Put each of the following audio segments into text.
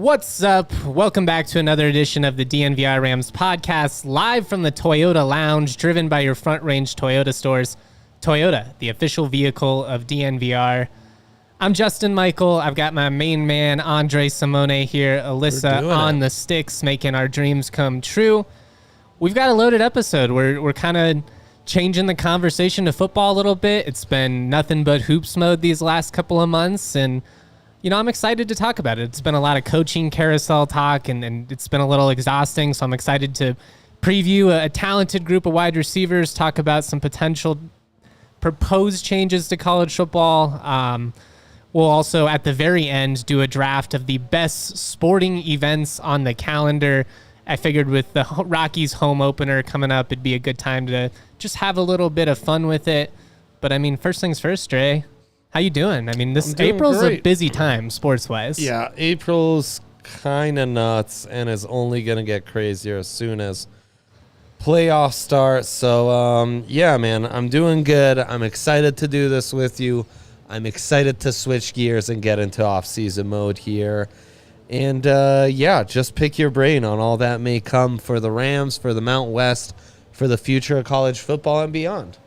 What's up? Welcome back to another edition of the DNVR Rams podcast, live from the Toyota Lounge, driven by your Front Range Toyota stores. Toyota, the official vehicle of DNVR. I'm Justin Michael. I've got my main man, Andre Simone here, Alyssa on the sticks, making our dreams come true. We've got a loaded episode. We're kind of changing the conversation to football a little bit. It's been nothing but hoops mode these last couple of months, and you know, I'm excited to talk about it. It's been a lot of coaching carousel talk, and it's been a little exhausting, so I'm excited to preview a talented group of wide receivers, talk about some potential proposed changes to college football. We'll also, at the very end, do a draft of the best sporting events on the calendar. I figured with the Rockies home opener coming up, it'd be a good time to just have a little bit of fun with it. But, I mean, first things first, Dre. How you doing? I mean, this April's great. A busy time sports-wise. Yeah, April's kind of nuts, and is only going to get crazier as soon as playoffs start. So, yeah, man, I'm doing good. I'm excited to do this with you. I'm excited to switch gears and get into off-season mode here. And, yeah, just pick your brain on all that may come for the Rams, for the Mountain West, for the future of college football and beyond.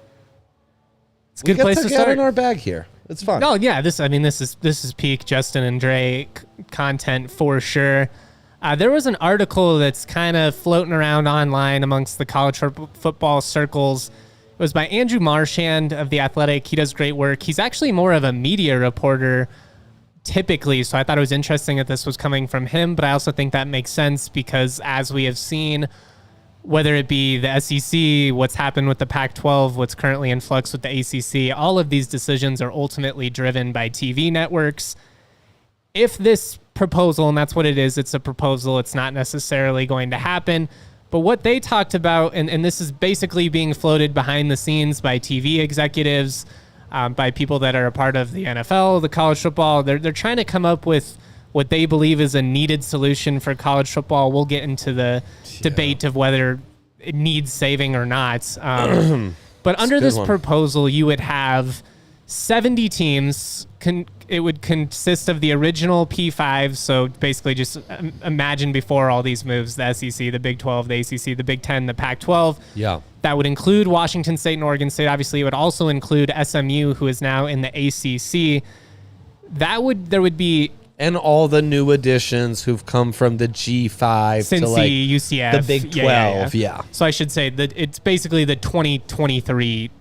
It's a good place to start. Get in our bag here. It's fun. Oh yeah, this is peak Justin and Dre content for sure. There was an article that's kind of floating around online amongst the college football circles. It was by Andrew Marchand of The Athletic. He does great work. He's actually more of a media reporter typically, so I thought it was interesting that this was coming from him, but I also think that makes sense because as we have seen, whether it be the SEC, what's happened with the Pac-12, what's currently in flux with the ACC, all of these decisions are ultimately driven by TV networks. If this proposal, and that's what it is, it's a proposal, it's not necessarily going to happen, but what they talked about, and this is basically being floated behind the scenes by TV executives, by people that are a part of the NFL, the college football, they're trying to come up with what they believe is a needed solution for college football. We'll get into the debate of whether it needs saving or not. But under this proposal, you would have 70 teams. It would consist of the original P5. So basically just imagine before all these moves, the SEC, the Big 12, the ACC, the Big 10, the Pac-12. Yeah. That would include Washington State and Oregon State. Obviously, it would also include SMU, who is now in the ACC. There would be... And all the new additions who've come from the G5 Cincy, to like UCF, the Big 12. Yeah. So I should say that it's basically the 2023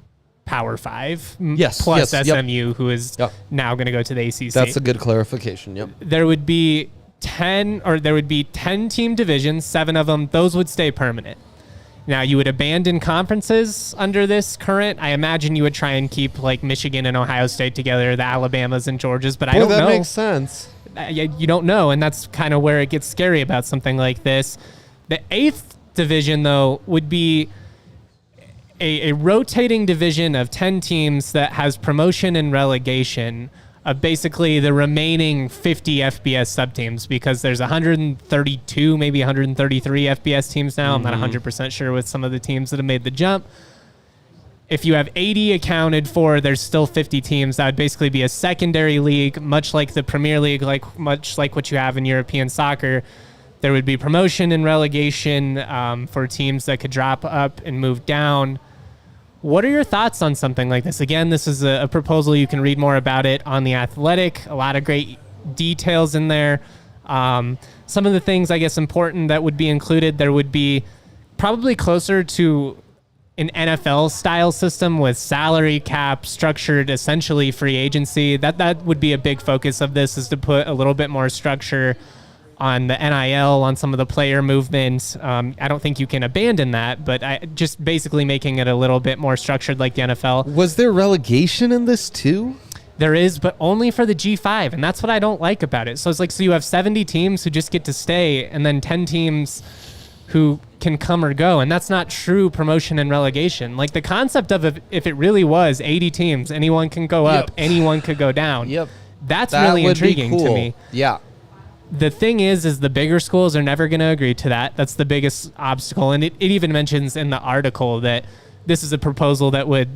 Power 5 yes, plus yes, SMU, who is now going to go to the ACC. That's a good clarification. Yep. There would be 10 team divisions, 7 of them. Those would stay permanent. Now, you would abandon conferences under this current. I imagine you would try and keep like Michigan and Ohio State together, the Alabamas and Georgias, but I don't know. That makes sense. You don't know, and that's kind of where it gets scary about something like this. The 8th division, though, would be a rotating division of 10 teams that has promotion and relegation of basically the remaining 50 FBS sub-teams, because there's 132, maybe 133 FBS teams now. Mm-hmm. I'm not 100% sure with some of the teams that have made the jump. If you have 80 accounted for, there's still 50 teams. That would basically be a secondary league, much like the Premier League, much like what you have in European soccer. There would be promotion and relegation for teams that could drop up and move down. What are your thoughts on something like this? Again, this is a proposal. You can read more about it on The Athletic. A lot of great details in there. Some of the things, I guess, important that would be included, there would be probably closer to an NFL-style system with salary cap, structured essentially free agency. That would be a big focus of this, is to put a little bit more structure on the NIL, on some of the player movement. I don't think you can abandon that, but just basically making it a little bit more structured like the NFL. Was there relegation in this too? There is, but only for the G5, and that's what I don't like about it. So it's like, so you have 70 teams who just get to stay, and then 10 teams who can come or go. And that's not true promotion and relegation. Like the concept of if it really was 80 teams, anyone can go up, anyone could go down. That's that really would intriguing be cool. to me. Yeah. The thing is the bigger schools are never going to agree to that. That's the biggest obstacle. And it even mentions in the article that this is a proposal that would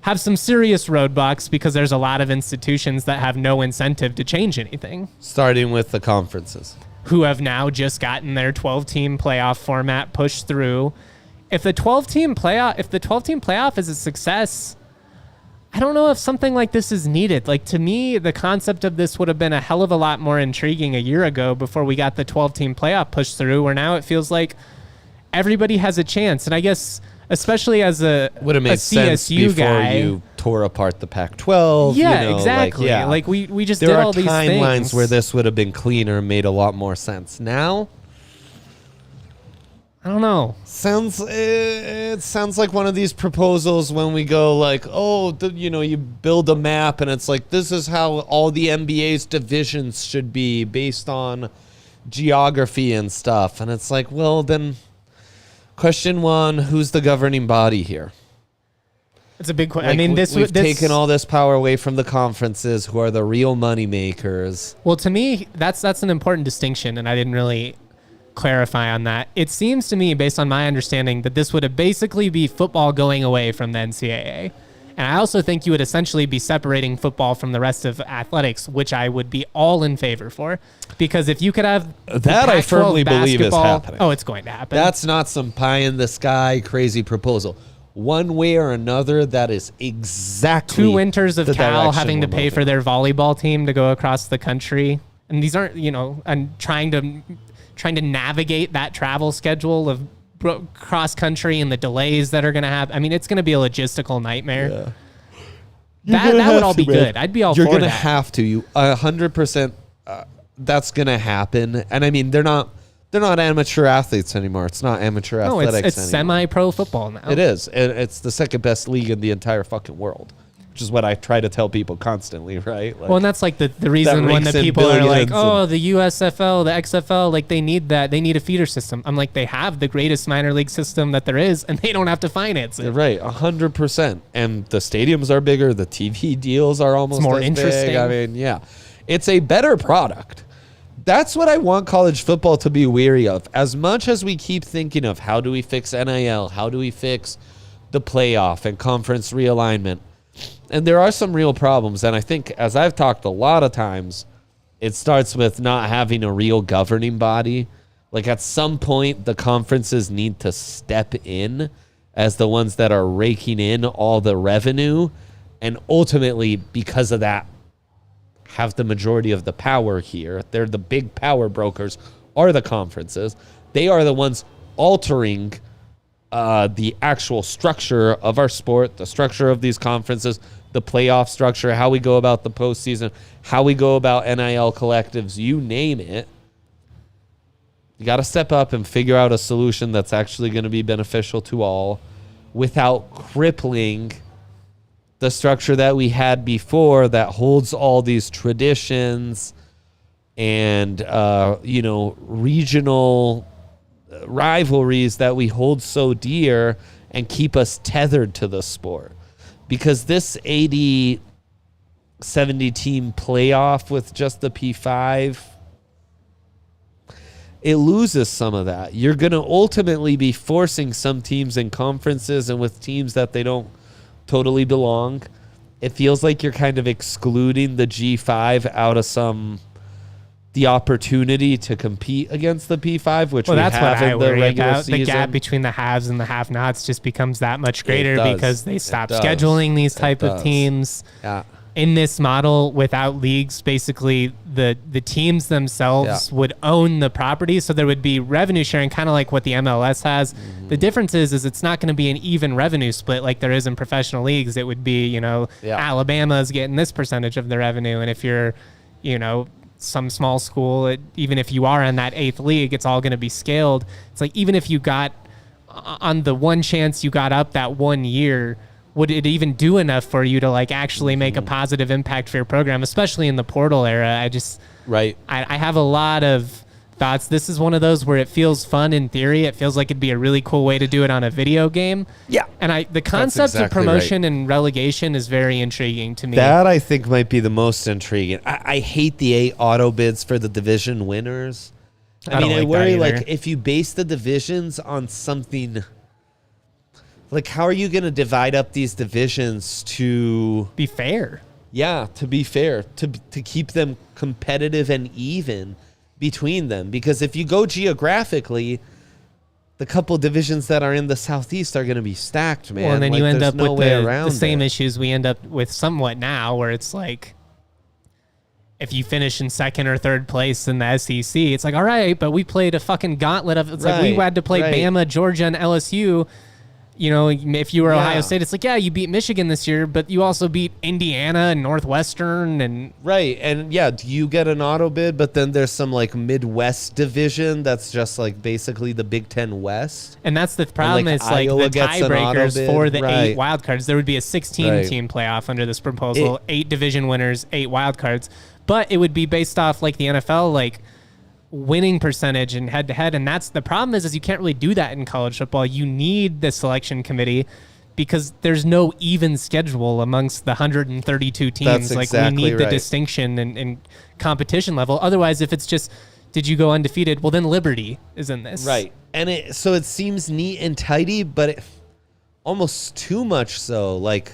have some serious roadblocks because there's a lot of institutions that have no incentive to change anything. Starting with the conferences, who have now just gotten their 12-team playoff format pushed through. If the 12-team playoff is a success, I don't know if something like this is needed. Like, to me, the concept of this would have been a hell of a lot more intriguing a year ago before we got the 12-team playoff pushed through, where now it feels like everybody has a chance. And I guess, especially as a would have made sense CSU before guy, you tore apart the Pac-12. Yeah, exactly. Like we just did all these things. There are timelines where this would have been cleaner and made a lot more sense. Now, I don't know. It sounds like one of these proposals when we go like, you build a map and it's like, this is how all the NBA's divisions should be based on geography and stuff. And it's like, well, then question one, who's the governing body here? It's a big question. Like, I mean, we've taken all this power away from the conferences, who are the real money makers. Well, to me, that's an important distinction, and I didn't really clarify on that. It seems to me, based on my understanding, that this would basically be football going away from the NCAA. And I also think you would essentially be separating football from the rest of athletics, which I would be all in favor for. Because if you could have that, I firmly believe is happening. Oh, it's going to happen. That's not some pie in the sky crazy proposal. One way or another, that is exactly 2 winters of Cal having to pay for their volleyball team to go across the country. And these aren't, and trying to navigate that travel schedule of cross country and the delays that are going to happen. I mean, it's going to be a logistical nightmare. Yeah. That would all be good. I'd be all for that. You're going to have to. You 100%. That's going to happen. And I mean, they're not amateur athletes anymore. It's not amateur athletics it's anymore. semi-pro football now. It is. And it's the second best league in the entire fucking world, which is what I try to tell people constantly, right? Like, well, and that's like the reason when the people are like, oh, the USFL, the XFL, like they need that. They need a feeder system. I'm like, they have the greatest minor league system that there is, and they don't have to finance it. You're right, 100%. And the stadiums are bigger. The TV deals are almost more as interesting. big. I mean, yeah. It's a better product. That's what I want college football to be wary of. As much as we keep thinking of how do we fix NIL, how do we fix the playoff and conference realignment, and there are some real problems. And I think, as I've talked a lot of times, it starts with not having a real governing body. Like, at some point, the conferences need to step in as the ones that are raking in all the revenue. And ultimately, because of that, have the majority of the power here. They're the big power brokers, are the conferences. They are the ones altering the actual structure of our sport, the structure of these conferences, the playoff structure, how we go about the postseason, how we go about NIL collectives, you name it. You got to step up and figure out a solution that's actually going to be beneficial to all without crippling the structure that we had before that holds all these traditions and, regional rivalries that we hold so dear and keep us tethered to the sport. Because this 80, 70 team playoff with just the P5, it loses some of that. You're going to ultimately be forcing some teams in conferences and with teams that they don't totally belong. It feels like you're kind of excluding the G5 out of the opportunity to compete against the P5, which we that's have what I in the worry regular about. season. The gap between the haves and the have-nots just becomes that much greater because they stop does. scheduling these type of teams. Yeah. In this model, without leagues, basically the teams themselves would own the property, so there would be revenue sharing, kind of like what the MLS has. Mm-hmm. The difference is it's not going to be an even revenue split like there is in professional leagues. It would be, Alabama's getting this percentage of the revenue, and if you're, some small school, even if you are in that 8th league, it's all going to be scaled. It's like, even if you got on the one chance you got up that 1 year, would it even do enough for you to actually make a positive impact for your program, especially in the portal era? I have a lot of thoughts. This is one of those where it feels fun in theory. It feels like it'd be a really cool way to do it on a video game. Yeah. And the concept of promotion and relegation is very intriguing to me. That I think might be the most intriguing. I hate the 8 auto bids for the division winners. I mean, I worry, like, if you base the divisions on something, like, how are you going to divide up these divisions to be fair? Yeah, to be fair, to keep them competitive and even between them. Because if you go geographically, the couple divisions that are in the Southeast are going to be stacked, man. Well, and then like, you end up with the same it. issues we end up with somewhat now, where it's like, if you finish in second or third place in the SEC, it's like, all right, but we played a fucking gauntlet of, it's like we had to play Bama, Georgia, and LSU. You know, if you were Ohio State, it's like, yeah, you beat Michigan this year, but you also beat Indiana and Northwestern and and you get an auto bid, but then there's some like Midwest division that's just like basically the Big Ten West. And that's the problem. It's like the tiebreakers for the 8 wild cards. There would be a 16-team playoff under this proposal, 8 division winners, 8 wild cards, but it would be based off like the NFL, like winning percentage and head-to-head, and that's the problem is you can't really do that in college football. You need the selection committee because there's no even schedule amongst the 132 teams. That's we need the distinction and competition level. Otherwise, if it's just, did you go undefeated? Well, then Liberty is in this. Right. And so it seems neat and tidy, but almost too much so. Like,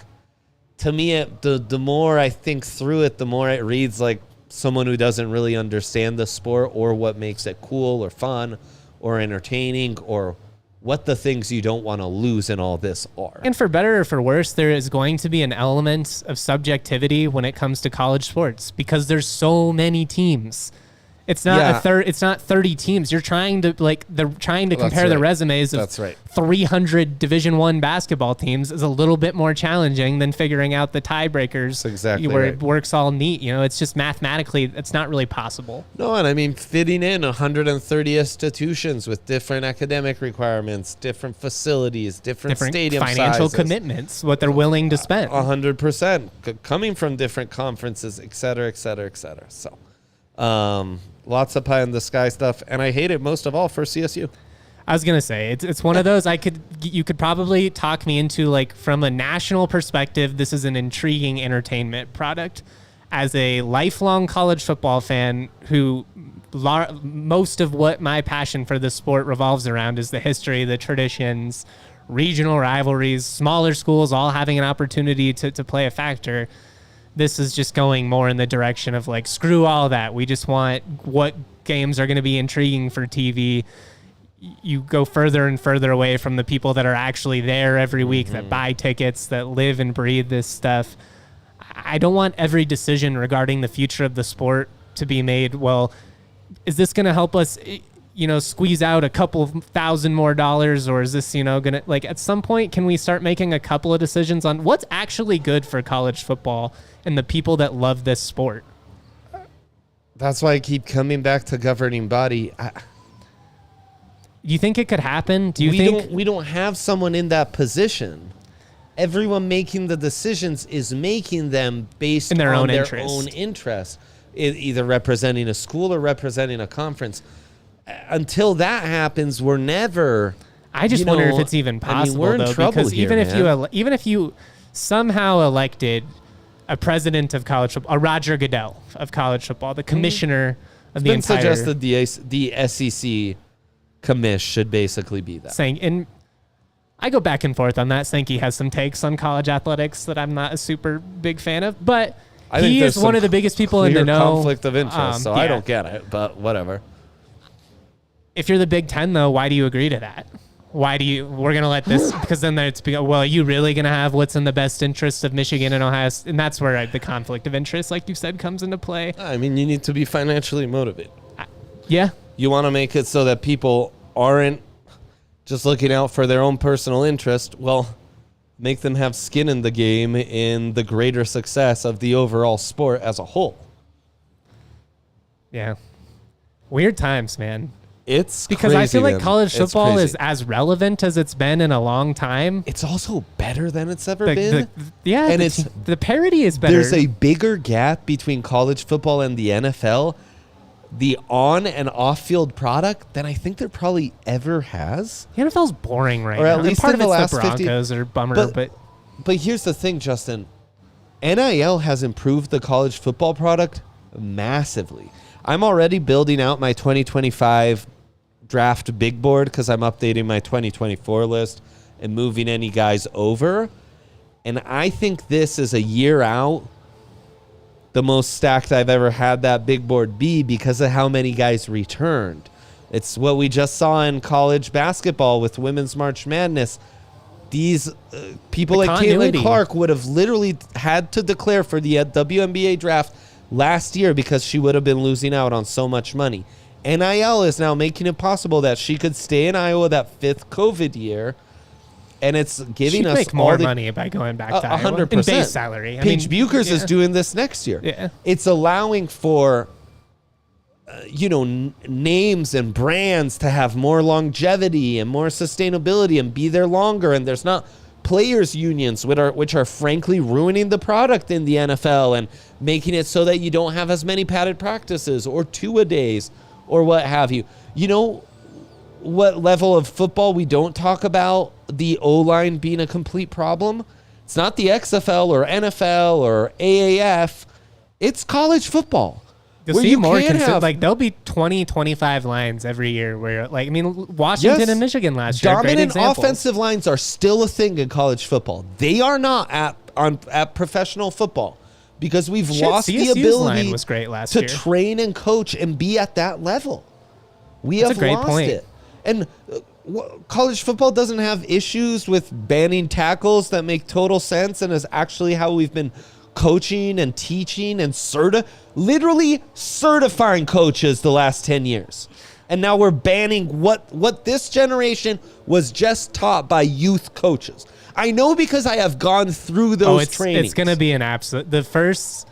to me, the more I think through it, the more it reads like someone who doesn't really understand the sport or what makes it cool or fun or entertaining or what the things you don't want to lose in all this are. And for better or for worse, there is going to be an element of subjectivity when it comes to college sports because there's so many teams. It's not it's not 30 teams. You're trying to compare the resumes of 300 Division I basketball teams is a little bit more challenging than figuring out the tiebreakers where it works all neat. You know, it's just mathematically it's not really possible. No, and I mean fitting in 130 institutions with different academic requirements, different facilities, different stadium financial sizes, commitments, what they're willing to spend. 100% coming from different conferences, et cetera, et cetera, et cetera. So, lots of pie in the sky stuff, and I hate it most of all for CSU. I was gonna say it's one of those you could probably talk me into, like, from a national perspective, this is an intriguing entertainment product. As a lifelong college football fan, who most of what my passion for this sport revolves around is the history, the traditions, regional rivalries, smaller schools all having an opportunity to play a factor. This is just going more in the direction of like, screw all that. We just want what games are going to be intriguing for TV. You go further and further away from the people that are actually there every week, that buy tickets, that live and breathe this stuff. I don't want every decision regarding the future of the sport to be made, well, is this going to help us, squeeze out a couple of $1,000 more, or is this, going to, like, at some point, can we start making a couple of decisions on what's actually good for college football and the people that love this sport? That's why I keep coming back to governing body. You think it could happen? Do you think we don't have someone in that position? Everyone making the decisions is making them based on their own interest, either representing a school or representing a conference. Until that happens, we're never. I just wonder if it's even possible. We're in trouble because here, even if you somehow elected a president of college football, a Roger Goodell of college football, the commissioner of the entire. It's been suggested the SEC commish should basically be that. And I go back and forth on that. Sankey has some takes on college athletics that I'm not a super big fan of, but he is one of the biggest people in the know. Conflict of interest, I don't get it, but whatever. If you're the Big Ten, though, why do you agree to that? We're going to let this, because then are you really going to have what's in the best interest of Michigan and Ohio? And that's where the conflict of interest, like you said, comes into play. I mean, you need to be financially motivated. Yeah. You want to make it so that people aren't just looking out for their own personal interest. Well, make them have skin in the game in the greater success of the overall sport as a whole. Yeah. Weird times, man. It's because crazy, I feel like man. college football is as relevant as it's been in a long time. It's also better than it's ever been. The parity is better. There's a bigger gap between college football and the NFL the on and off field product than I think there probably ever has. The NFL's boring right Or now. at least part in of the it's last the 50 Broncos are bummer, but But here's the thing, Justin. NIL has improved the college football product massively. I'm already building out my 2025 draft big board because I'm updating my 2024 list and moving any guys over. And I think this is a year out the most stacked I've ever had that big board be because of how many guys returned. It's what we just saw in college basketball with Women's March Madness. These people like Caitlin Clark would have literally had to declare for the WNBA draft last year because she would have been losing out on so much money. NIL is now making it possible that she could stay in Iowa that fifth COVID year, and it's giving us make more money by going back to Iowa. 100%. In base salary. Paige Buchers is doing this next year. Yeah. It's allowing for names and brands to have more longevity and more sustainability and be there longer. And there's not players unions, which are frankly ruining the product in the NFL and making it so that you don't have as many padded practices or two-a-days or what have you. You know what level of football we don't talk about the O-line being a complete problem? It's not the XFL or NFL or AAF. It's college football. You'll see more like there'll be 20, 25 lines every year where Washington and Michigan last year. Dominant offensive lines are still a thing in college football. They are not at professional football because we've lost CSU's the ability line was great last year. to train and coach and be at that level. That's have lost it. And college football doesn't have issues with banning tackles that make total sense and is actually how we've been coaching and teaching and literally certifying coaches the last 10 years. And now we're banning what this generation was just taught by youth coaches. I know because I have gone through those trainings. It's going to be an absolute... The first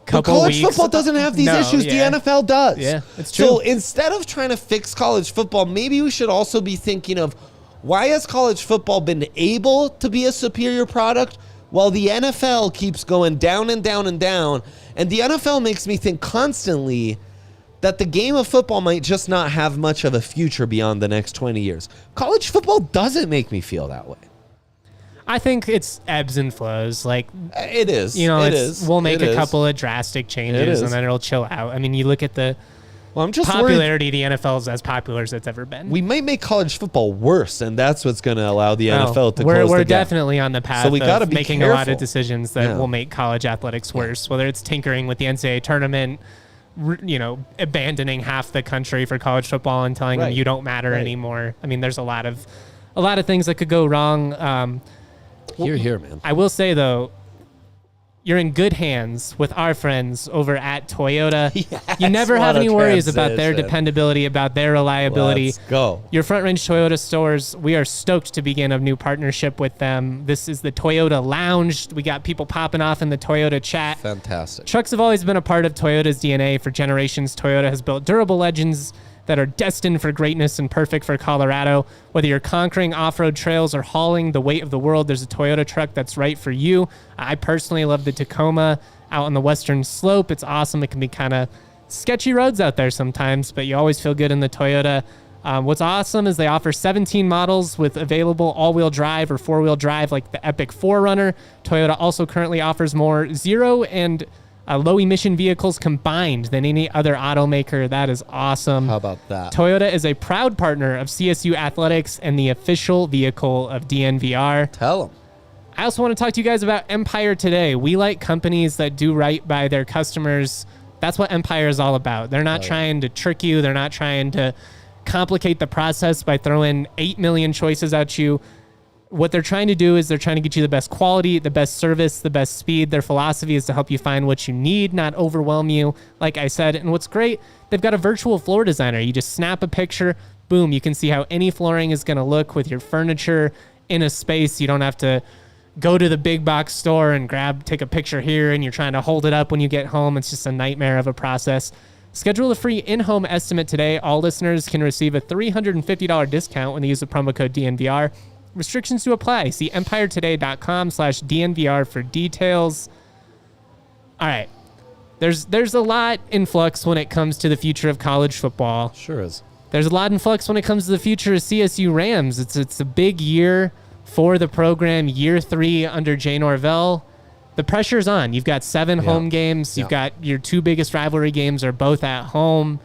couple college weeks... football doesn't have these issues. Yeah. The NFL does. Yeah, it's true. So instead of trying to fix college football, maybe we should also be thinking of why has college football been able to be a superior product while the NFL keeps going down and down and down. And the NFL makes me think constantly that the game of football might just not have much of a future beyond the next 20 years. College football doesn't make me feel that way. I think it's ebbs and flows. Like it is. We'll make a couple of drastic changes and then it'll chill out. I mean, you look at the I'm just popularity. The NFL is as popular as it's ever been. We might make college football worse, and that's what's going to allow the NFL to close the We're gap. Definitely on the path so we gotta of be making careful. a lot of decisions that will make college athletics worse, whether it's tinkering with the NCAA tournament, abandoning half the country for college football and telling them you don't matter anymore. I mean, there's a lot of things that could go wrong. Here, man. I will say, though, you're in good hands with our friends over at Toyota. Yes, you never have any worries about their dependability, about their reliability. Let's go. Your Front Range Toyota stores, we are stoked to begin a new partnership with them. This is the Toyota Lounge. We got people popping off in the Toyota chat. Fantastic. Trucks have always been a part of Toyota's DNA for generations. Toyota has built durable legends that are destined for greatness and perfect for Colorado. Whether you're conquering off-road trails or hauling the weight of the world, there's a Toyota truck that's right for you. I personally love the Tacoma out on the western slope. It's awesome. It can be kind of sketchy roads out there sometimes, but you always feel good in the Toyota. What's awesome is they offer 17 models with available all-wheel drive or four-wheel drive like the Epic 4Runner. Toyota also currently offers more zero and low-emission vehicles combined than any other automaker. That is awesome. How about that? Toyota is a proud partner of CSU Athletics and the official vehicle of DNVR. Tell them. I also want to talk to you guys about Empire Today. We like companies that do right by their customers. That's what Empire is all about. They're not trying to trick you. They're not trying to complicate the process by throwing 8 million choices at you. What they're trying to do is they're trying to get you the best quality, the best service, the best speed. Their philosophy is to help you find what you need, not overwhelm you, like I said. And what's great, they've got a virtual floor designer. You just snap a picture, boom, you can see how any flooring is going to look with your furniture in a space. You don't have to go to the big box store and take a picture here and you're trying to hold it up when you get home. It's just a nightmare of a process. Schedule a free in-home estimate today. All listeners can receive a $350 discount when they use the promo code DNVR. Restrictions to apply. See empiretoday.com/DNVR for details. All right. There's a lot in flux when it comes to the future of college football. Sure is. There's a lot in flux when it comes to the future of CSU Rams. It's a big year for the program, year 3 under Jay Norvell. The pressure's on. You've got 7 home games. You've got your 2 biggest rivalry games are both at home.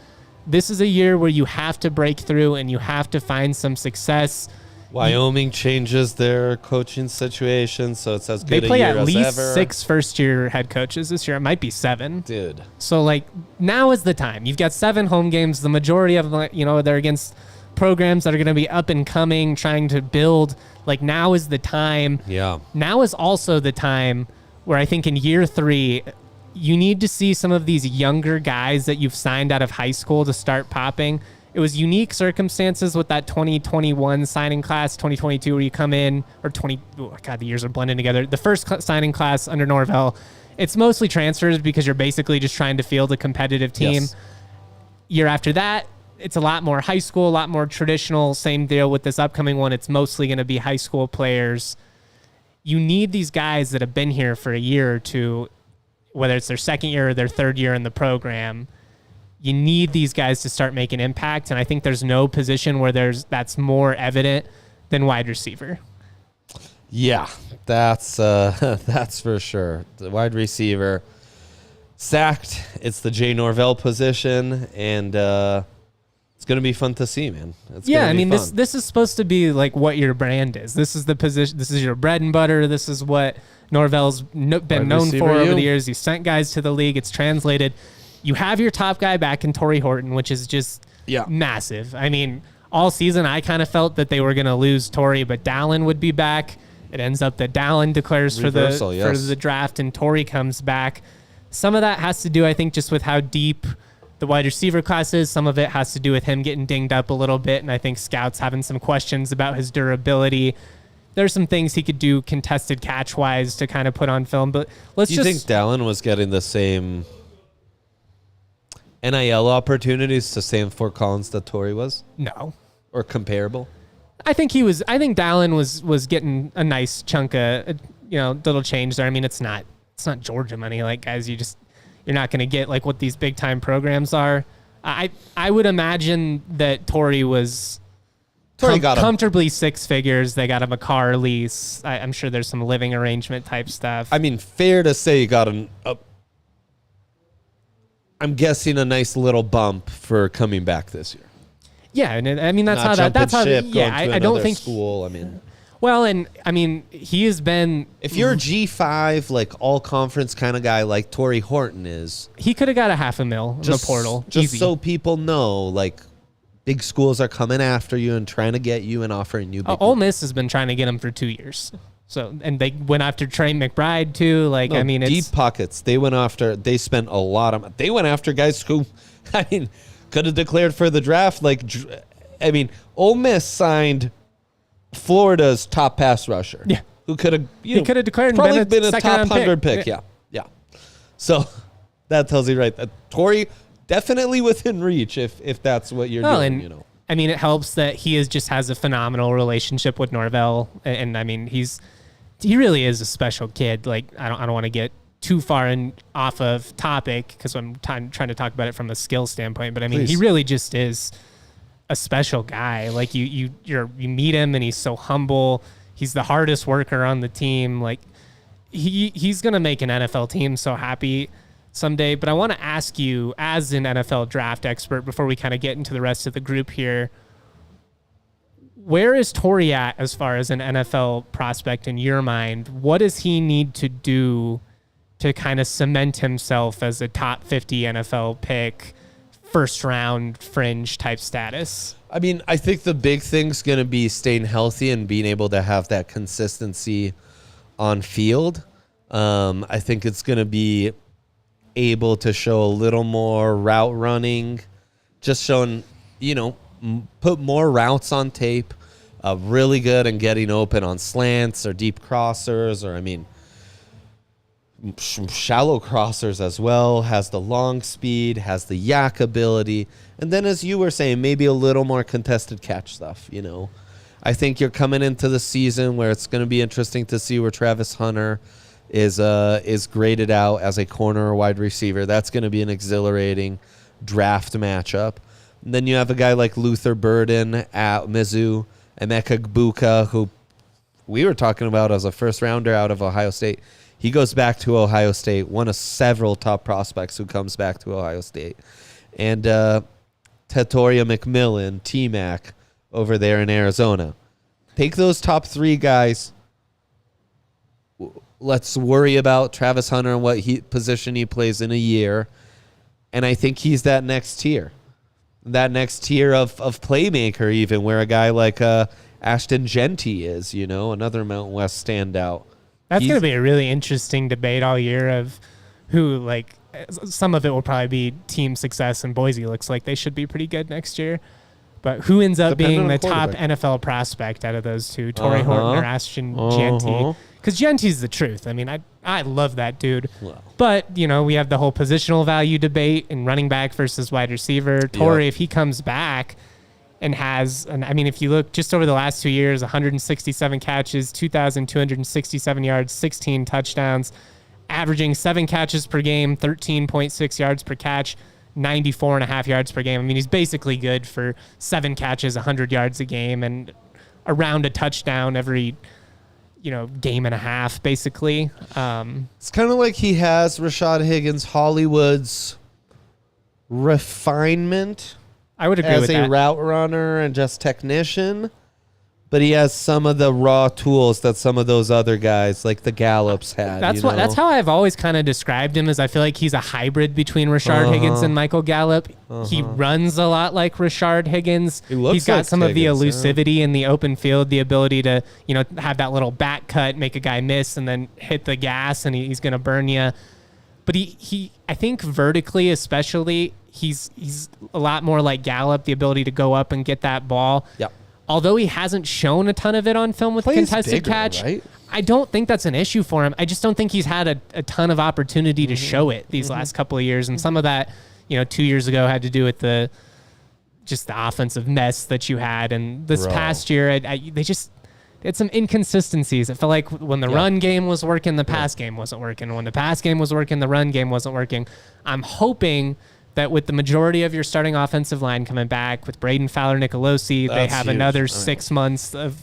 This is a year where you have to break through and you have to find some success. Wyoming changes their coaching situation, so it's as good a year as ever. They play at least 6 first-year head coaches this year. It might be 7. Dude. So, like, now is the time. You've got 7 home games. The majority of them, they're against programs that are going to be up and coming, trying to build. Like, now is the time. Yeah. Now is also the time where I think in year 3, you need to see some of these younger guys that you've signed out of high school to start popping. It was unique circumstances with that 2021 signing class, 2022, where you come in, or the years are blending together. The first signing class under Norvell, it's mostly transfers because you're basically just trying to field a competitive team. Yes. Year after that, it's a lot more high school, a lot more traditional. Same deal with this upcoming one. It's mostly going to be high school players. You need these guys that have been here for a year or two, whether it's their second year or their third year in the program. You need these guys to start making impact, and I think there's no position where that's more evident than wide receiver. Yeah, that's for sure. The wide receiver sacked. It's the Jay Norvell position, and it's going to be fun to see, man. This is supposed to be like what your brand is. This is the position. This is your bread and butter. This is what Norvell's been known for over the years. He sent guys to the league. It's translated. You have your top guy back in Tory Horton, which is just massive. I mean, all season I kind of felt that they were going to lose Tory, but Dallin would be back. It ends up that Dallin declares for the draft and Tory comes back. Some of that has to do, I think, just with how deep the wide receiver class is. Some of it has to do with him getting dinged up a little bit, and I think scouts having some questions about his durability. There's some things he could do contested catch-wise to kind of put on film, but do you think Dallin was getting the same NIL opportunities to same Fort Collins that Tory was? No. Or comparable? I think Dallin was getting a nice chunk of, little change there. I mean, it's not Georgia money. Like, guys, you're not going to get like what these big time programs are. I would imagine that Tory got comfortably 6 figures. They got him a car lease. I'm sure there's some living arrangement type stuff. I mean, fair to say you got I'm guessing a nice little bump for coming back this year. Yeah, and I mean that's I don't think school. I mean, well, and I mean he has been. If you're a G5 like all conference kind of guy like Tory Horton is, he could have got $500,000 in the portal. Just easy. So people know, like big schools are coming after you and trying to get you and offering you. Ole Miss has been trying to get him for 2 years. So, and they went after Trey McBride too. Like, no, I mean, deep pockets. They spent a lot of. They went after guys who, I mean, could have declared for the draft. Like, I mean, Ole Miss signed Florida's top pass rusher. Yeah, who could have could have declared probably been a top 100 pick. Yeah. So that tells you right that Tory definitely within reach if that's what you're doing. I mean, it helps that he just has a phenomenal relationship with Norvell, and I mean, he really is a special kid. Like, I don't want to get too far off of topic because I'm trying to talk about it from a skill standpoint. But I mean, He really just is a special guy. Like you meet him and he's so humble. He's the hardest worker on the team. Like he's gonna make an NFL team so happy someday. But I want to ask you, as an NFL draft expert, before we kind of get into the rest of the group here, where is Tory at as far as an NFL prospect in your mind? What does he need to do to kind of cement himself as a top 50 NFL pick, first round fringe type status? I mean, I think the big thing's going to be staying healthy and being able to have that consistency on field. I think it's going to be able to show a little more route running, just showing, put more routes on tape, really good and getting open on slants or deep crossers, or shallow crossers as well, has the long speed, has the yak ability. And then, as you were saying, maybe a little more contested catch stuff, I think you're coming into the season where it's going to be interesting to see where Travis Hunter is graded out as a corner or wide receiver. That's going to be an exhilarating draft matchup. And then you have a guy like Luther Burden at Mizzou, Emeka Gbuka, who we were talking about as a first rounder out of Ohio State. He goes back to Ohio State, one of several top prospects who comes back to Ohio State. And Tatoria McMillan, T-Mac, over there in Arizona. Take those top three guys. Let's worry about Travis Hunter and what position he plays in a year. And I think he's that next tier. That next tier of playmaker even, where a guy like Ashton Genty is, another Mountain West standout. That's going to be a really interesting debate all year of who, some of it will probably be team success, and Boise looks like they should be pretty good next year. But who ends up being the top NFL prospect out of those two, Tory Horton or Ashton Genty? Because Genty's the truth. I mean, I love that dude. Well. But, we have the whole positional value debate in running back versus wide receiver. Tory, if he comes back and if you look just over the last 2 years, 167 catches, 2,267 yards, 16 touchdowns, averaging 7 catches per game, 13.6 yards per catch, 94.5 yards per game. I mean, he's basically good for 7 catches, 100 yards a game, and around a touchdown every, game and a half, basically. It's kind of like he has Rashad Higgins, Hollywood's refinement. I would agree with that. As a route runner and just technician. But he has some of the raw tools that some of those other guys, like the Gallups, had. That's how I've always kind of described him. Is I feel like he's a hybrid between Rashard Higgins and Michael Gallup. He runs a lot like Rashard Higgins. He's got some of the elusivity in the open field, the ability to have that little back cut, make a guy miss, and then hit the gas, and he's going to burn you. But I think vertically, especially, he's a lot more like Gallup, the ability to go up and get that ball. Yep. Although he hasn't shown a ton of it on film with contested catch, right? I don't think that's an issue for him. I just don't think he's had a ton of opportunity to show it these last couple of years. And some of that, 2 years ago had to do with the offensive mess that you had. And this past year, they had some inconsistencies. It felt like when the run game was working, the pass game wasn't working. When the pass game was working, the run game wasn't working. I'm hoping that with the majority of your starting offensive line coming back, with Braden Fowler-Nicolosi, they have another 6 months of,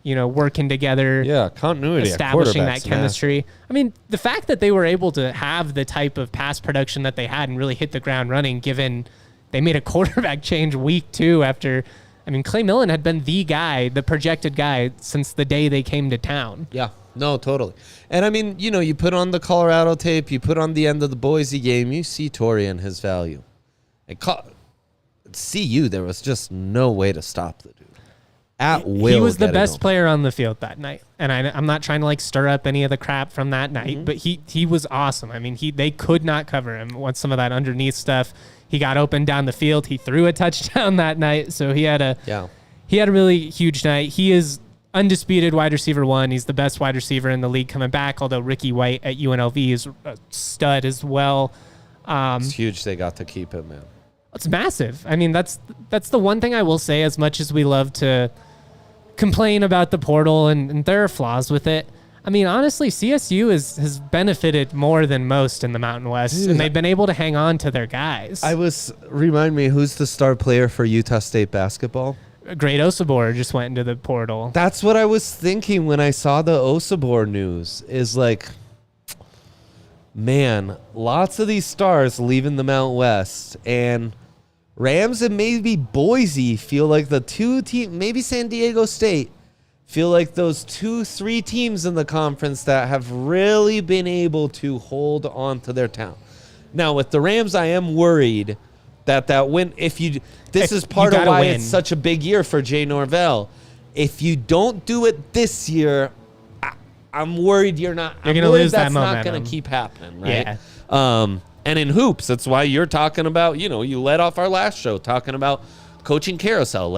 working together. Yeah, continuity. Establishing that chemistry. I mean, the fact that they were able to have the type of pass production that they had and really hit the ground running, given they made a quarterback change week 2 after, Clay Millen had been the projected guy since the day they came to town. Yeah. No, totally. And you put on the Colorado tape, you put on the end of the Boise game, you see Tory and his value. CU, there was just no way to stop the dude. At will. He was the best player on the field that night. And I'm not trying to stir up any of the crap from that night, but he was awesome. They could not cover him with some of that underneath stuff. He got open down the field. He threw a touchdown that night. So he had a really huge night. He is undisputed wide receiver 1. He's the best wide receiver in the league coming back, although Ricky White at UNLV is a stud as well. It's huge they got to keep him, man. It's massive. That's the one thing I will say, as much as we love to complain about the portal, and there are flaws with it. Honestly, CSU has benefited more than most in the Mountain West, and they've been able to hang on to their guys. Remind me, who's the star player for Utah State basketball? Great Osabor just went into the portal. That's what I was thinking when I saw the Osabor news, is man, lots of these stars leaving the Mountain West, and Rams and maybe Boise feel like the two teams, maybe San Diego State, feel like those 2-3 teams in the conference that have really been able to hold on to their town. Now, with the Rams, I am worried that win, this is part of why it's such a big year for Jay Norvell. If you don't do it this year, I'm worried you're going to lose that momentum. That's not going to keep happening, right? Yeah. And in hoops, that's why you're talking about, you led off our last show talking about coaching carousel.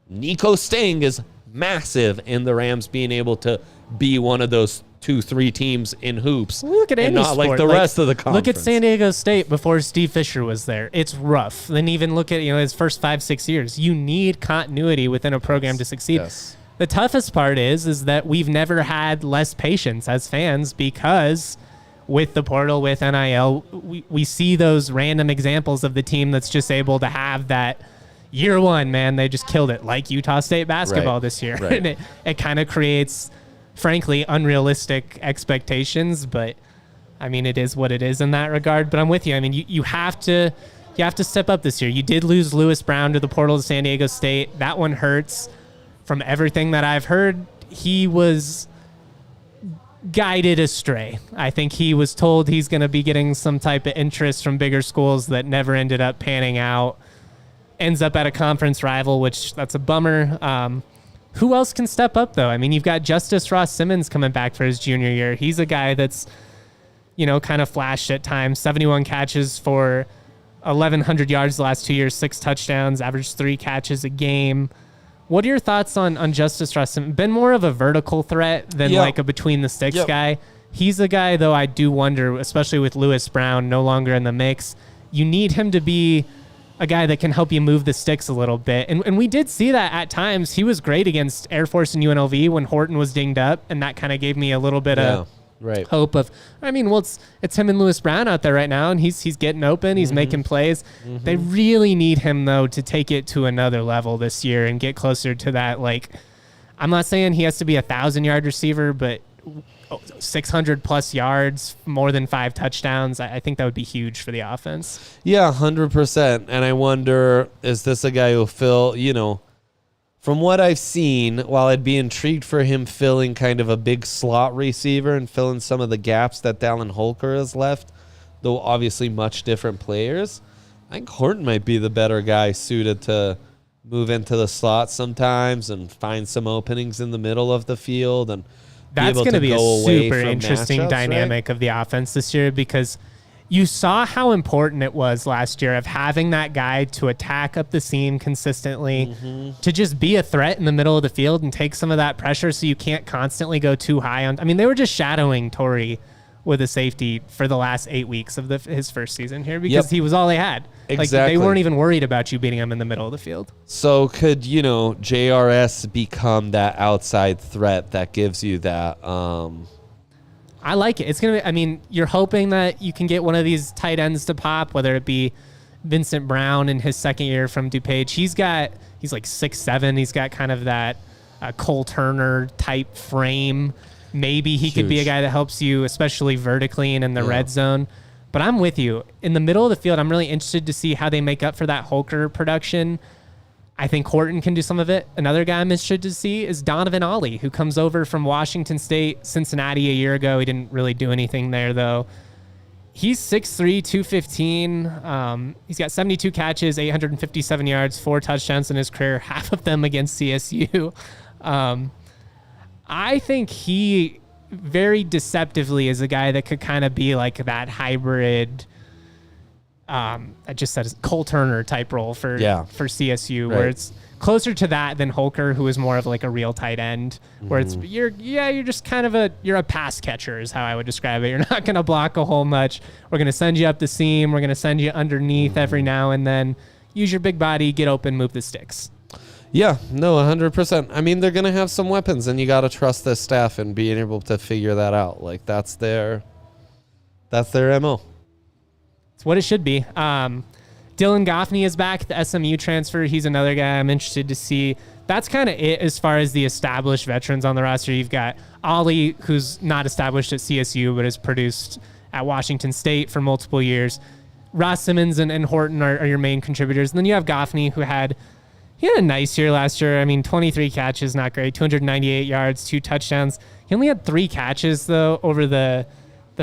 Nico staying is massive in the Rams being able to be one of those 2-3 teams in hoops. Look at any not sport. Like the rest of the conference. Look at San Diego State before Steve Fisher was there. It's rough. Then even look at his first 5-6 years. You need continuity within a program to succeed. Yes. The toughest part is that we've never had less patience as fans because with the portal, with NIL, we see those random examples of the team that's just able to have that year one, man, they just killed it, like Utah State basketball this year. Right. And it kind of creates, frankly, unrealistic expectations, but I mean, it is what it is in that regard. But I'm with you. I mean, you have to step up this year. You did lose Lewis Brown to the portal to San Diego State. That one hurts. From everything that I've heard, he was guided astray. I think he was told he's going to be getting some type of interest from bigger schools that never ended up panning out. Ends up at a conference rival, which that's a bummer. Who else can step up, though? I mean, you've got Justice Ross Simmons coming back for his junior year. He's a guy that's, kind of flashed at times. 71 catches for 1,100 yards the last 2 years, 6 touchdowns, averaged 3 catches a game. What are your thoughts on Justice Ross Simmons? Been more of a vertical threat than like a between-the-sticks guy. He's a guy, though, I do wonder, especially with Lewis Brown no longer in the mix, you need him to be a guy that can help you move the sticks a little bit. And we did see that at times. He was great against Air Force and UNLV when Horton was dinged up, and that kind of gave me a little bit of hope of, it's him and Lewis Brown out there right now, and he's getting open. He's making plays. They really need him, though, to take it to another level this year and get closer to that. Like, I'm not saying he has to be 1,000-yard receiver, but 600-plus yards, more than 5 touchdowns, I think that would be huge for the offense. Yeah, 100%. And I wonder, is this a guy who'll fill, from what I've seen, while I'd be intrigued for him filling kind of a big slot receiver and filling some of the gaps that Dallin Holker has left, though obviously much different players, I think Horton might be the better guy suited to move into the slot sometimes and find some openings in the middle of the field. And that's going to be a super interesting dynamic of the offense this year, because you saw how important it was last year of having that guy to attack up the seam consistently, to just be a threat in the middle of the field and take some of that pressure so you can't constantly go too high on. I mean, they were just shadowing Tory with a safety for the last 8 weeks of his first season here because he was all they had. Exactly. Like, they weren't even worried about you beating him in the middle of the field. So could, JRS become that outside threat that gives you that I like it. It's going to be, you're hoping that you can get one of these tight ends to pop, whether it be Vincent Brown in his second year from DuPage. He's like 6'7". He's got kind of that Cole Turner type frame. Maybe he could be a guy that helps you, especially vertically and in the red zone. But I'm with you. In the middle of the field, I'm really interested to see how they make up for that Holker production. I think Horton can do some of it. Another guy I'm interested to see is Donovan Ollie, who comes over from Washington State, Cincinnati a year ago. He didn't really do anything there, though. He's 6'3", 215. He's got 72 catches, 857 yards, 4 touchdowns in his career, half of them against CSU. I think he very deceptively is a guy that could kind of be like that hybrid, I just said Cole Turner type role for CSU, where it's closer to that than Holker, who is more of like a real tight end, where it's you're just kind of you're a pass catcher is how I would describe it. You're not going to block a whole much. We're going to send you up the seam. We're going to send you underneath every now and then. Use your big body, get open, move the sticks. Yeah, no, 100%. I mean, they're going to have some weapons, and you got to trust this staff and being able to figure that out. Like, that's their MO. It's what it should be. Dylan Goffney is back, the SMU transfer. He's another guy I'm interested to see. That's kind of it as far as the established veterans on the roster. You've got Ollie, who's not established at CSU, but has produced at Washington State for multiple years. Ross Simmons and Horton are your main contributors. And then you have Goffney, who had a nice year last year. 23 catches, not great. 298 yards, 2 touchdowns. He only had 3 catches, though, over the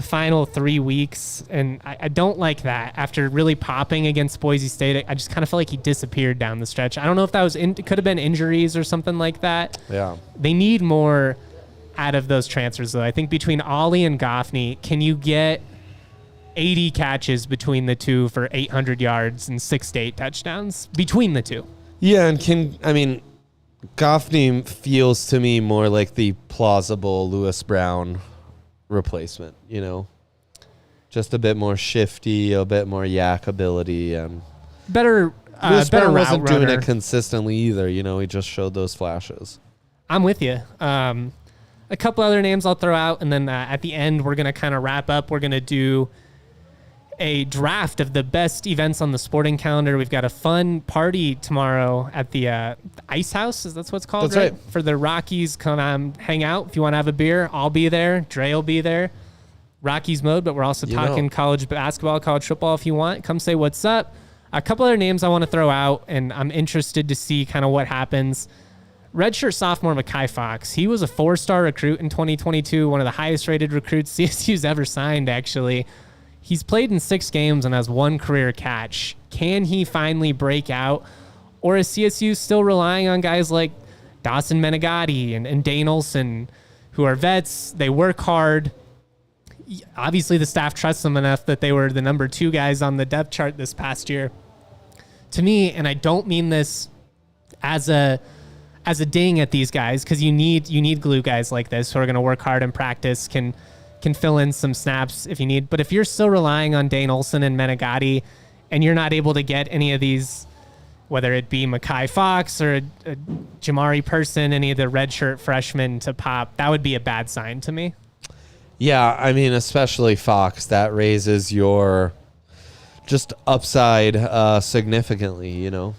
final 3 weeks, and I don't like that. After really popping against Boise State, I just kind of felt like he disappeared down the stretch. I don't know if that could have been injuries or something like that. Yeah. They need more out of those transfers, though. I think between Ollie and Goffney, can you get 80 catches between the two for 800 yards and 6 to 8 touchdowns between the two? Yeah, and Goffney feels to me more like the plausible Lewis Brown replacement, just a bit more shifty, a bit more yak ability, and better Lewis better Brown route wasn't runner. doing it consistently either. He just showed those flashes. I'm with you. A couple other names I'll throw out, and then at the end, we're going to kind of wrap up. We're going to do a draft of the best events on the sporting calendar. We've got a fun party tomorrow at the Ice House. That's what it's called, That's right. For the Rockies. Come hang out. If you want to have a beer, I'll be there. Dre will be there. Rockies mode, but we're also talking college basketball, college football if you want. Come say what's up. A couple other names I want to throw out, and I'm interested to see kind of what happens. Redshirt sophomore Mekhi Fox. He was a 4-star recruit in 2022, one of the highest rated recruits CSU's ever signed, actually. He's played in 6 games and has 1 career catch. Can he finally break out? Or is CSU still relying on guys like Dawson Menegatti and Dane Olson, who are vets? They work hard. Obviously, the staff trusts them enough that they were the number 2 guys on the depth chart this past year. To me, and I don't mean this as a ding at these guys, because you need glue guys like this who are going to work hard in practice, can fill in some snaps if you need. But if you're still relying on Dane Olson and Menegatti, and you're not able to get any of these, whether it be Mekhi Fox or a Jamari Person, any of the redshirt freshmen to pop, that would be a bad sign to me. Yeah, I mean, especially Fox, that raises your just upside significantly, you know.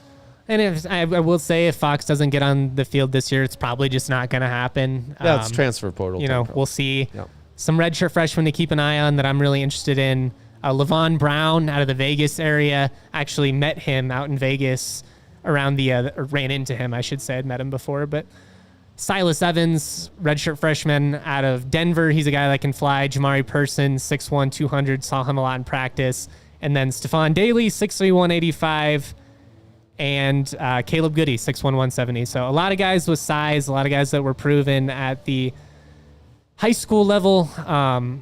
And if I will say, if Fox doesn't get on the field this year, it's probably just not going to happen. That's transfer portal. We'll see. Yep. Some redshirt freshmen to keep an eye on that I'm really interested in. Levon Brown out of the Vegas area. Actually met him out in Vegas around or ran into him, I should say. I'd met him before. But Silas Evans, redshirt freshman out of Denver. He's a guy that can fly. Jamari Person, 6'1", 200. Saw him a lot in practice. And then Stephon Daly, 6'3", 185. And Caleb Goody, 6'1", 170. So a lot of guys with size, a lot of guys that were proven at the high school level.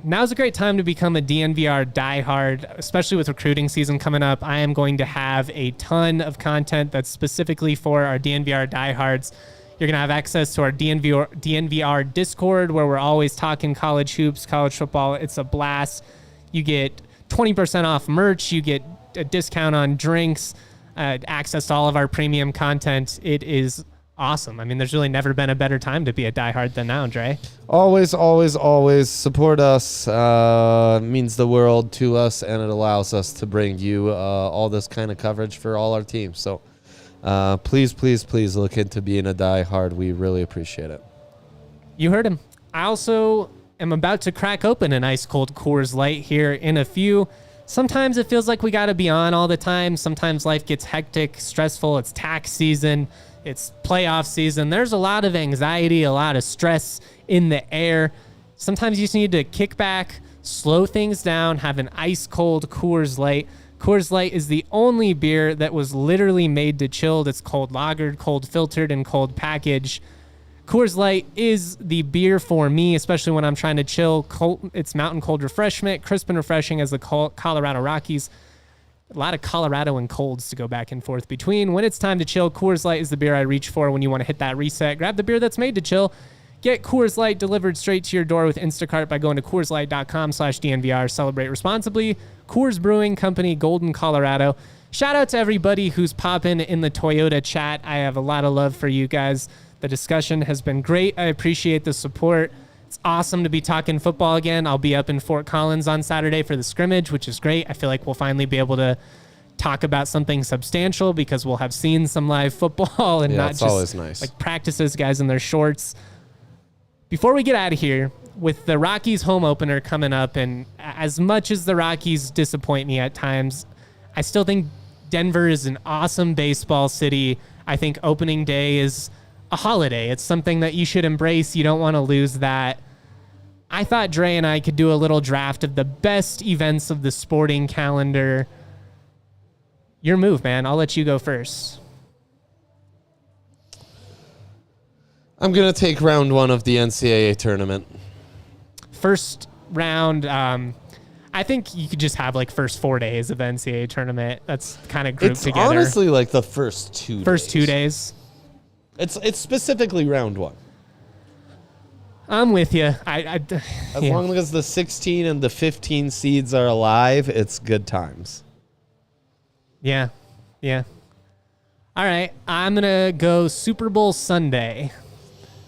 Now's a great time to become a DNVR diehard, especially with recruiting season coming up. I am going to have a ton of content that's specifically for our DNVR diehards. You're going to have access to our DNVR Discord, where we're always talking college hoops, college football. It's a blast. You get 20% off merch. You get a discount on drinks. Access to all of our premium content. It is awesome. I mean, there's really never been a better time to be a diehard than now, Andre. Always, always, always support us. Means the world to us, and it allows us to bring you all this kind of coverage for all our teams. So please, please, please look into being a diehard. We really appreciate it. You heard him. I also am about to crack open an ice cold Coors Light here in a few. Sometimes it feels like we got to be on all the time. Sometimes life gets hectic, stressful. It's tax season. It's playoff season. There's a lot of anxiety, a lot of stress in the air. Sometimes you just need to kick back, slow things down, have an ice cold Coors Light. Coors Light is the only beer that was literally made to chill. It's cold lagered, cold filtered, and cold packaged. Coors Light is the beer for me, especially when I'm trying to chill. It's mountain cold refreshment, crisp and refreshing as the Colorado Rockies. A lot of Colorado and colds to go back and forth between. When it's time to chill, Coors Light is the beer I reach for when you want to hit that reset. Grab the beer that's made to chill. Get Coors Light delivered straight to your door with Instacart by going to CoorsLight.com/DNVR. Celebrate responsibly. Coors Brewing Company, Golden, Colorado. Shout out to everybody who's popping in the Toyota chat. I have a lot of love for you guys. The discussion has been great. I appreciate the support. It's awesome to be talking football again. I'll be up in Fort Collins on Saturday for the scrimmage, which is great. I feel like we'll finally be able to talk about something substantial because we'll have seen some live football and not just always nice. Like practices, guys in their shorts. Before we get out of here, with the Rockies home opener coming up, and as much as the Rockies disappoint me at times, I still think Denver is an awesome baseball city. I think opening day is a holiday. It's something that you should embrace. You don't want to lose that. I thought Dre and I could do a little draft of the best events of the sporting calendar. Your move, man. I'll let you go first. I'm going to take round 1 of the NCAA tournament. First round, I think you could just have like first 4 days of the NCAA tournament. That's kind of grouped together. It's honestly like the first 2 days. First 2 days. It's specifically round 1. I'm with you. As long as the 16 and the 15 seeds are alive, it's good times. Yeah. All right. I'm going to go Super Bowl Sunday.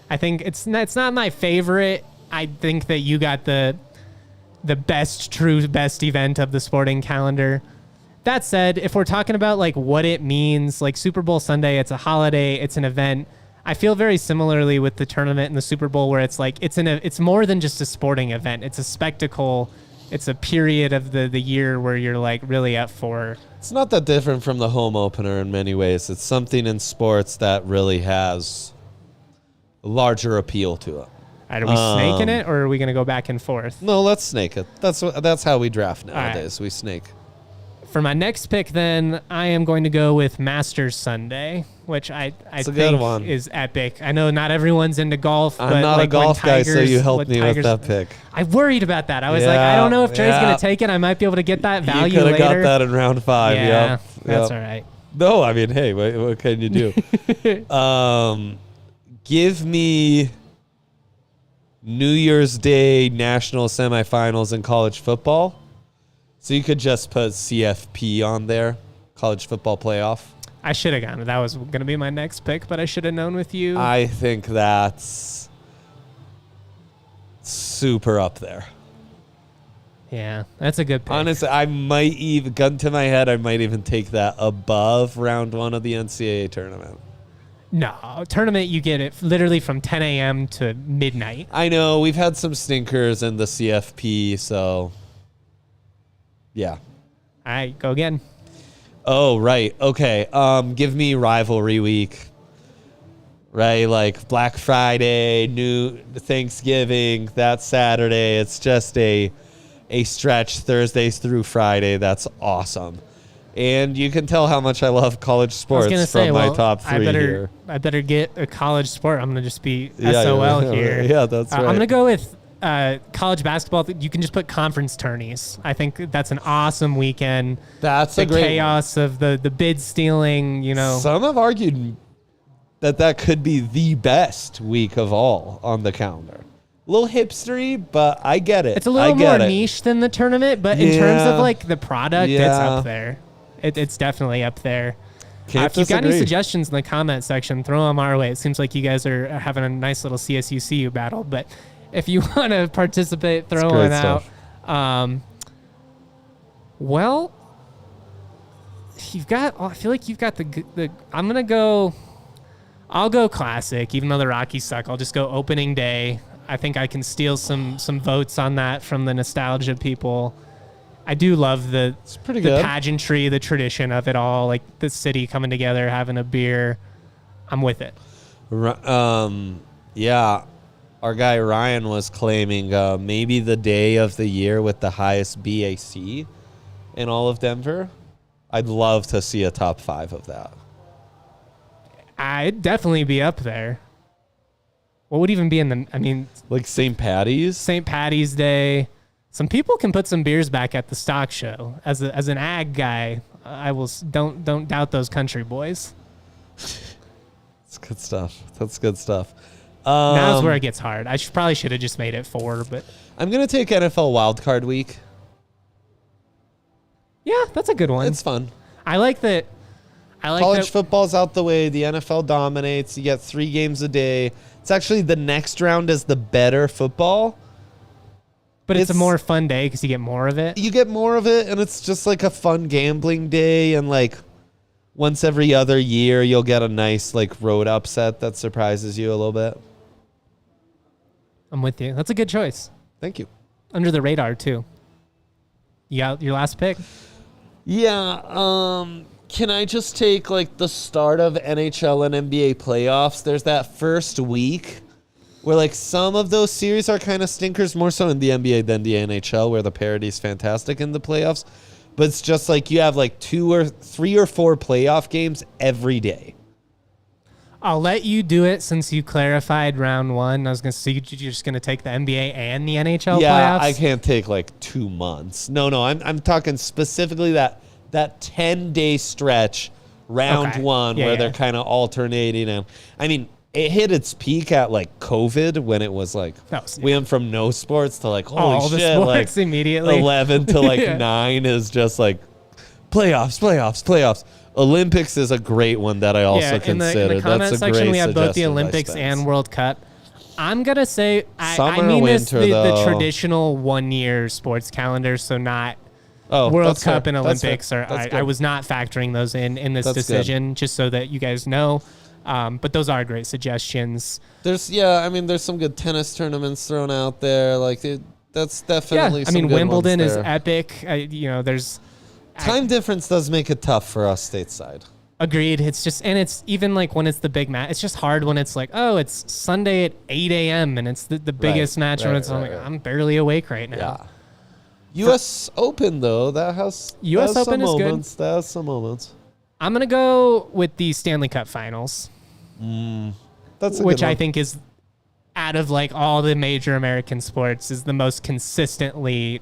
I think it's not my favorite. I think that you got the best event of the sporting calendar. That said, if we're talking about like what it means, like Super Bowl Sunday, it's a holiday, it's an event. I feel very similarly with the tournament and the Super Bowl, where it's like it's more than just a sporting event. It's a spectacle. It's a period of the year where you're like really up for. It's not that different from the home opener in many ways. It's something in sports that really has a larger appeal to it. Are we snaking it, or are we going to go back and forth? No, let's snake it. That's how we draft nowadays. Right. We snake. For my next pick, then, I am going to go with Masters Sunday, which I think is epic. I know not everyone's into golf. I'm not a golf guy, so you helped me with that pick. I worried about that. I was like, I don't know if Trey's going to take it. I might be able to get that value later. You could have got that in round 5. Yeah, that's all right. No, I mean, hey, what can you do? Give me New Year's Day national semifinals in college football. So you could just put CFP on there, college football playoff. I should have gone. That was going to be my next pick, but I should have known with you. I think that's super up there. Yeah, that's a good pick. Honestly, I might even, gun to my head, I might even take that above round 1 of the NCAA tournament. No, tournament, you get it literally from 10 a.m. to midnight. I know. We've had some stinkers in the CFP, so... Yeah. All right, go again. Oh, right. Okay. Give me rivalry week. Right? Like Black Friday, New Thanksgiving, that Saturday. It's just a stretch Thursdays through Friday. That's awesome. And you can tell how much I love college sports from my top 3 here. I better get a college sport. I'm going to just be SOL here. Yeah, that's right. I'm going to go with college basketball. You can just put conference tourneys. I think that's an awesome weekend. That's the a great chaos of the bid stealing, you know. Some have argued that could be the best week of all on the calendar. A little hipstery, but I get it. It's a little more niche than the tournament, but in terms of like the product, it's up there. It's definitely up there. If you've got any suggestions in the comment section, throw them our way. It seems like you guys are having a nice little CSU battle, but if you want to participate, throw one out. Well, you've got. I feel like you've got the. I'm gonna go. I'll go classic, even though the Rockies suck. I'll just go opening day. I think I can steal some votes on that from the nostalgia people. I do love the pageantry, the tradition of it all, like the city coming together, having a beer. I'm with it. Yeah. Our guy Ryan was claiming maybe the day of the year with the highest BAC in all of Denver. I'd love to see a top 5 of that. I'd definitely be up there. What would even be in like St. Patty's? St. Patty's Day. Some people can put some beers back at the stock show. As an ag guy, I will don't doubt those country boys. That's good stuff. That's good stuff. Now's where it gets hard. I probably should have just made it 4, but I'm gonna take NFL Wildcard Week. Yeah, that's a good one. It's fun. I like that. College football's out the way. The NFL dominates. You get 3 games a day. It's actually the next round is the better football. But it's a more fun day because you get more of it. You get more of it, and it's just like a fun gambling day. And like once every other year, you'll get a nice like road upset that surprises you a little bit. I'm with you. That's a good choice. Thank you. Under the radar too. You got your last pick? Yeah. Can I just take like the start of NHL and NBA playoffs? There's that first week where like some of those series are kind of stinkers, more so in the NBA than the NHL, where the parity is fantastic in the playoffs. But it's just like you have like 2 or 3 or 4 playoff games every day. I'll let you do it since you clarified round 1. I was going to say you're just going to take the NBA and the NHL playoffs. Yeah, I can't take like 2 months. No, I'm talking specifically that 10-day stretch, round 1, where they're kind of alternating. And I mean, it hit its peak at like COVID when it was like we went from no sports to like holy all shit, the sports like immediately. 11 to like 9 is just like playoffs. Olympics is a great one that I also consider. In the comment That's a section, great we have both the suggestion by Olympics Spence. and World Cup. I'm going to say, I Summer, mean winter, the though. traditional 1 year sports calendar, so not Oh, World that's Cup fair. and That's Olympics. fair. That's I good. was not factoring those in this That's decision, just so that you guys know. But those are great suggestions. There's some good tennis tournaments thrown out there. Like that's definitely. Yeah, I some mean good Wimbledon ones is there. epic. There's Time difference does make it tough for us stateside. agreed. It's just, and it's even like when it's the big match. It's just hard when it's like, oh, it's Sunday at 8 a.m. and it's the biggest match, and it's like, I'm barely awake right now. Yeah. U.S. Open though, that has US that has Open some is good. moments. That has some moments. I'm gonna go with the Stanley Cup Finals, That's a which good one. I think is, out of like all the major American sports, is the most consistently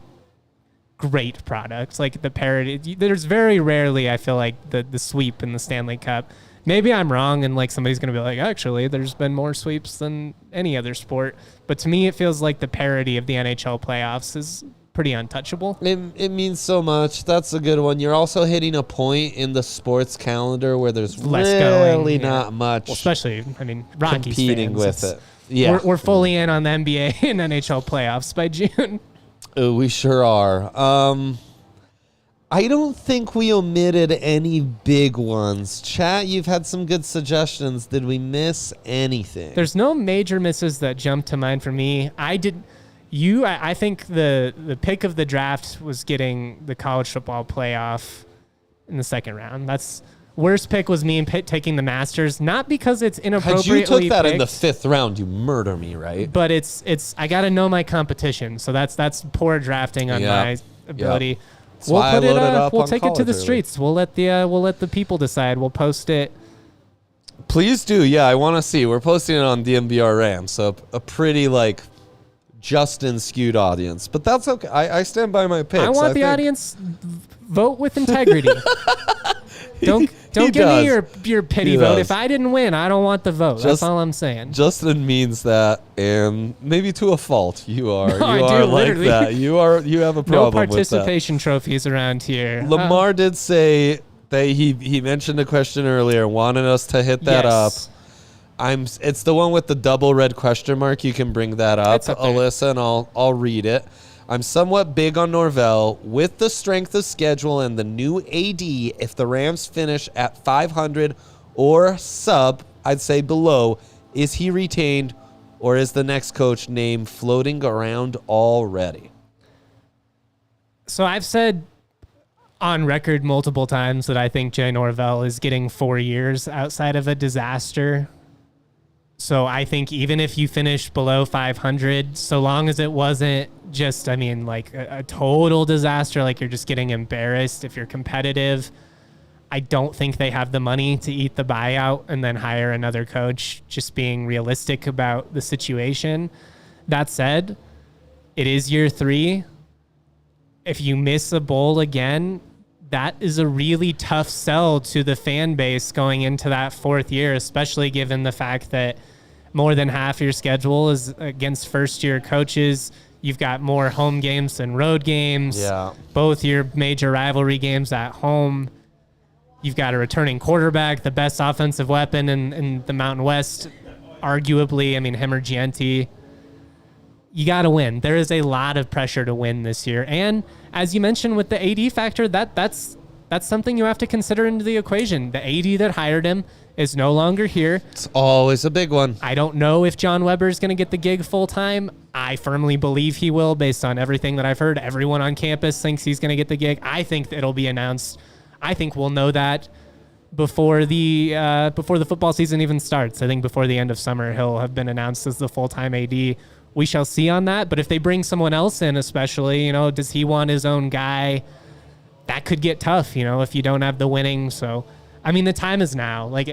great product. Like the parity, there's very rarely, I feel like, the sweep in the Stanley Cup. Maybe I'm wrong, and like somebody's gonna be like, actually, there's been more sweeps than any other sport. But to me, it feels like the parity of the NHL playoffs is pretty untouchable. It means so much. That's a good one. You're also hitting a point in the sports calendar where there's Less really going, yeah. not much Well, especially, I mean, Rockies competing fans, with it's- it. Yeah, We're fully in on the NBA and NHL playoffs by June. We sure are. I don't think we omitted any big ones. Chat, you've had some good suggestions. Did we miss anything? There's no major misses that jump to mind for me. I think the pick of the draft was getting the college football playoff in the second round. That's worst pick was me and Pitt taking the Masters, not because it's Had inappropriately you took that in the picked, 5th round, you murder me, right? but it's I got to know my competition. So that's poor drafting on Yeah. my ability. That's why I loaded up We'll on take it to college the early. streets. We'll let the people decide. We'll post it. Please do. Yeah, I want to see. We're posting it on DNVR Ram, so a pretty like Justin skewed audience, but that's okay. I stand by my picks. I want the think- audience vote with integrity. Don't he give me does. your pity He vote. does. If I didn't win, I don't want the vote. That's Just- all I'm saying. Justin means that, and maybe to a fault. You are No, I you do, are like literally. that. You have a No problem participation trophies around here. with that. Lamar did say that he mentioned a question earlier, wanted us to hit that up. yes. It's the one with the double red question mark. You can bring that up, It's up there. Alyssa, and I'll read it. I'm somewhat big on Norvell with the strength of schedule and the new AD. If the Rams finish at 500 or sub, I'd say below, is he retained or is the next coach name floating around already? So I've said on record multiple times that I think Jay Norvell is getting 4 years outside of a disaster. So I think even if you finish below 500, so long as it wasn't just, like a total disaster, like you're just getting embarrassed, if you're competitive, I don't think they have the money to eat the buyout and then hire another coach, just being realistic about the situation. That said, it is year 3. If you miss a bowl again, that is a really tough sell to the fan base going into that 4th year, especially given the fact that more than half your schedule is against first-year coaches. You've got more home games than road games. Yeah. Both your major rivalry games at home. You've got a returning quarterback, the best offensive weapon in the Mountain West, arguably. Him or Gianti. You got to win. There is a lot of pressure to win this year. And as you mentioned with the AD factor, that's something you have to consider into the equation. The AD that hired him is no longer here. It's always a big one. I don't know if John Weber is going to get the gig full time. I firmly believe he will based on everything that I've heard. Everyone on campus thinks he's going to get the gig. I think it'll be announced. I think we'll know that before the football season even starts. I think before the end of summer, he'll have been announced as the full-time AD. We shall see on that. But if they bring someone else in, especially, does he want his own guy? That could get tough, if you don't have the winning. So, the time is now. Like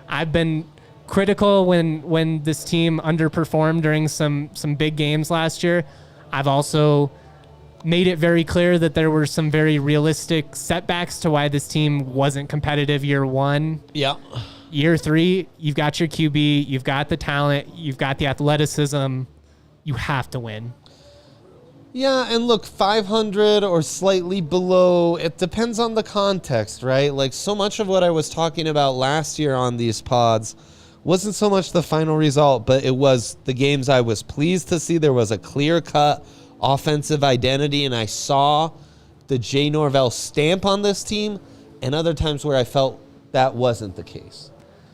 I've been critical when this team underperformed during some big games last year. I've also made it very clear that there were some very realistic setbacks to why this team wasn't competitive year 1. Yeah. Year 3, you've got your QB, you've got the talent, you've got the athleticism. You have to win. Yeah, and look, 500 or slightly below, it depends on the context, right? Like, so much of what I was talking about last year on these pods wasn't so much the final result, but it was the games I was pleased to see. There was a clear-cut offensive identity, and I saw the Jay Norvell stamp on this team, and other times where I felt that wasn't the case.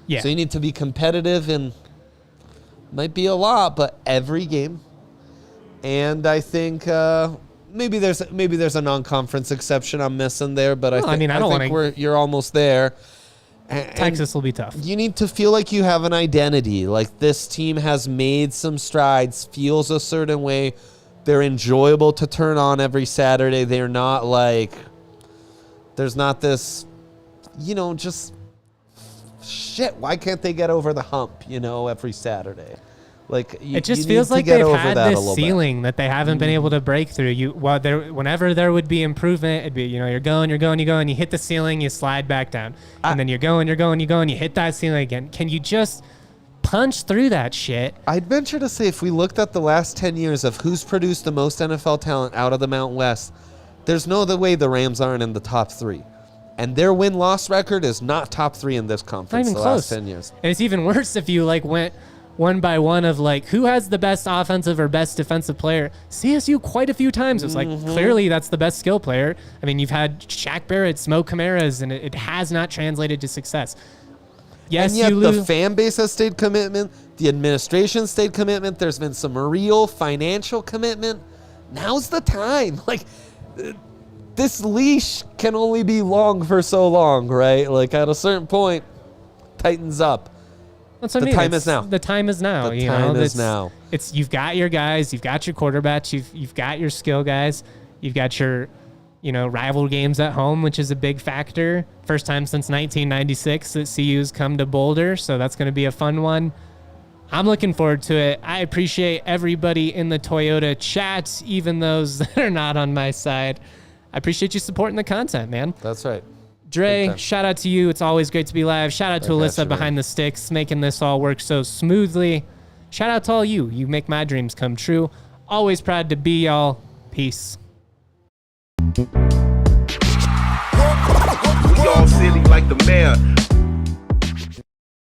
Yeah. So you need to be competitive, and might be a lot, but every game. And I think maybe there's a non-conference exception I'm missing there, but I think you're almost there. Texas will be tough. You need to feel like you have an identity. Like this team has made some strides, feels a certain way. They're enjoyable to turn on every Saturday. They're not like, there's not this, just shit. Why can't they get over the hump, every Saturday? Like it just feels like they've had this ceiling that they haven't been able to break through. Whenever there would be improvement, it'd be you're going, you hit the ceiling, you slide back down, and then you're going, you hit that ceiling again. Can you just punch through that shit? I'd venture to say if we looked at the last 10 years of who's produced the most NFL talent out of the Mountain West, there's no other way the Rams aren't in the top 3. And their win-loss record is not top 3 in this conference the last 10 years. And it's even worse if you went one by one of who has the best offensive or best defensive player. CSU quite a few times. It's clearly that's the best skill player. I mean, you've had Shaq Barrett, Smoke Camaras, and it has not translated to success. Yes, and yet the fan base has stayed commitment. The administration stayed commitment. There's been some real financial commitment. Now's the time. This leash can only be long for so long, right? At a certain point, tightens up. That's what I mean. The time is now. The time is now. The time is now. You've got your guys, you've got your quarterbacks, you've got your skill guys, you've got your rival games at home, which is a big factor. First time since 1996 that CU's come to Boulder, so that's going to be a fun one. I'm looking forward to it. I appreciate everybody in the Toyota chat, even those that are not on my side. I appreciate you supporting the content, man. That's right. Dre, shout out to you. It's always great to be live. Shout out to Alyssa behind the sticks, making this all work so smoothly. Shout out to all you. You make my dreams come true. Always proud to be y'all. Peace. We all silly like the mayor.